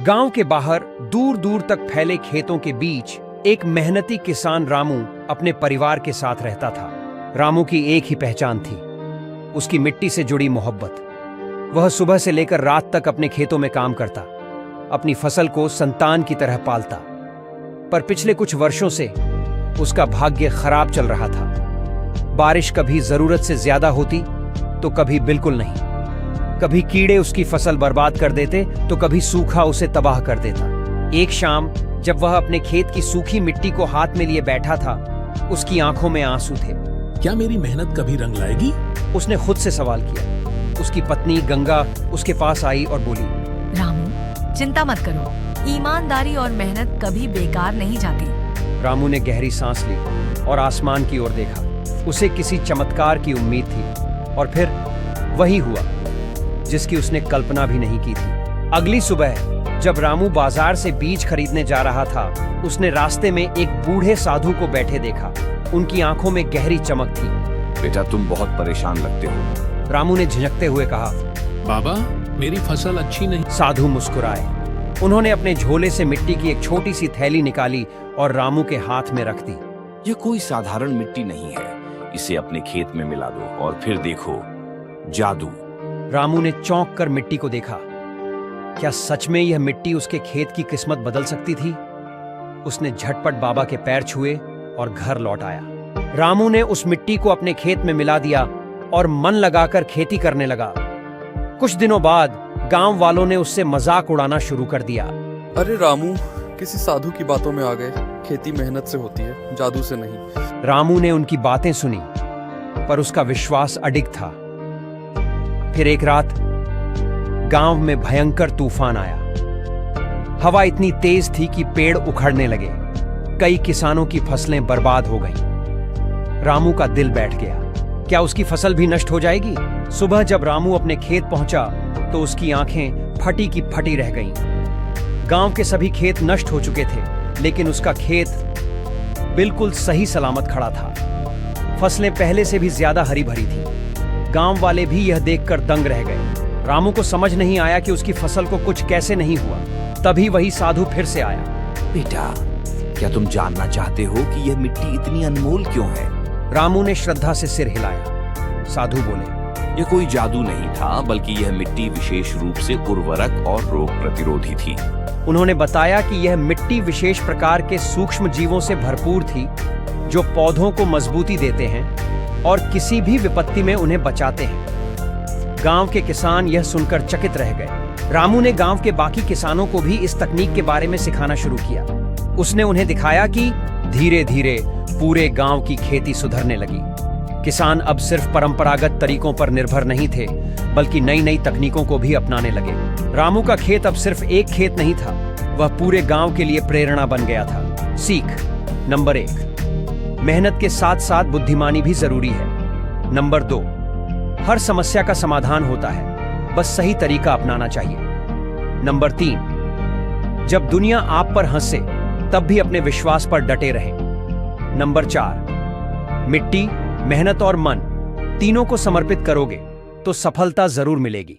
गांव के बाहर दूर दूर तक फैले खेतों के बीच एक मेहनती किसान रामू अपने परिवार के साथ रहता था। रामू की एक ही पहचान थी, उसकी मिट्टी से जुड़ी मोहब्बत। वह सुबह से लेकर रात तक अपने खेतों में काम करता, अपनी फसल को संतान की तरह पालता। पर पिछले कुछ वर्षों से उसका भाग्य खराब चल रहा था। बारिश कभी जरूरत से ज्यादा होती तो कभी बिल्कुल नहीं। कभी कीड़े उसकी फसल बर्बाद कर देते तो कभी सूखा उसे तबाह कर देता। एक शाम जब वह अपने खेत की सूखी मिट्टी को हाथ में लिए बैठा था, उसकी आंखों में आंसू थे। क्या मेरी मेहनत कभी रंग लाएगी? उसने खुद से सवाल किया। उसकी पत्नी गंगा उसके पास आई और बोली, रामू, चिंता मत करो, ईमानदारी और मेहनत कभी बेकार नहीं जाती। रामू ने गहरी सांस ली और आसमान की ओर देखा। उसे किसी चमत्कार की उम्मीद थी और फिर वही हुआ जिसकी उसने कल्पना भी नहीं की थी। अगली सुबह जब रामू बाजार से बीज खरीदने जा रहा था, उसने रास्ते में एक बूढ़े साधु को बैठे देखा। उनकी आंखों में गहरी चमक थी। बेटा, तुम बहुत परेशान लगते हो। रामू ने झिझकते हुए कहा, बाबा, मेरी फसल अच्छी नहीं। साधु मुस्कुराए। उन्होंने अपने झोले से मिट्टी की एक छोटी सी थैली निकाली और रामू के हाथ में रख दी। यह कोई साधारण मिट्टी नहीं है, इसे अपने खेत में मिला दो और फिर देखो जादू। रामू ने चौंक कर मिट्टी को देखा। क्या सच में यह मिट्टी उसके खेत की किस्मत बदल सकती थी? उसने झटपट बाबा के पैर छुए और घर लौट आया। रामू ने उस मिट्टी को अपने खेत में मिला दिया और मन लगाकर खेती करने लगा। कुछ दिनों बाद गांव वालों ने उससे मजाक उड़ाना शुरू कर दिया। अरे रामू, किसी साधु की बातों में आ गए। खेती मेहनत से होती है, जादू से नहीं। रामू ने उनकी बातें सुनी, पर उसका विश्वास अडिग था। फिर एक रात गांव में भयंकर तूफान आया। हवा इतनी तेज थी कि पेड़ उखड़ने लगे। कई किसानों की फसलें बर्बाद हो गईं। रामू का दिल बैठ गया। क्या उसकी फसल भी नष्ट हो जाएगी? सुबह जब रामू अपने खेत पहुंचा तो उसकी आंखें फटी की फटी रह गईं। गांव के सभी खेत नष्ट हो चुके थे, लेकिन उसका खेत बिल्कुल सही सलामत खड़ा था। फसलें पहले से भी ज्यादा हरी भरी थी। गांव वाले भी यह देखकर दंग रह गए। रामू को समझ नहीं आया कि उसकी फसल को कुछ कैसे नहीं हुआ। तभी वही साधु फिर से आया। बेटा, क्या तुम जानना चाहते हो कि यह मिट्टी इतनी अनमोल क्यों है? रामू ने श्रद्धा से सिर हिलाया। साधु बोले, यह कोई जादू नहीं था, बल्कि यह मिट्टी विशेष रूप से उर्वरक और रोग प्रतिरोधी थी। उन्होंने बताया कि यह मिट्टी विशेष प्रकार के सूक्ष्म जीवों से भरपूर थी, जो पौधों को मजबूती देते हैं और किसी भी विपत्ति में उन्हें बचाते हैं। गांव के किसान यह सुनकर चकित रह गए। रामू ने गांव के बाकी किसानों को भी इस तकनीक के बारे में सिखाना शुरू किया। उसने उन्हें दिखाया कि धीरे धीरे पूरे गांव की खेती सुधरने लगी। किसान अब सिर्फ परंपरागत तरीकों पर निर्भर नहीं थे, बल्कि नई नई तकनीकों को भी अपनाने लगे। रामू का खेत अब सिर्फ एक खेत नहीं था, वह पूरे गांव के लिए प्रेरणा बन गया था। सीख नंबर 1, मेहनत के साथ साथ बुद्धिमानी भी जरूरी है। नंबर 2, हर समस्या का समाधान होता है, बस सही तरीका अपनाना चाहिए। नंबर 3, जब दुनिया आप पर हंसे तब भी अपने विश्वास पर डटे रहें। नंबर 4, मिट्टी, मेहनत और मन तीनों को समर्पित करोगे तो सफलता जरूर मिलेगी।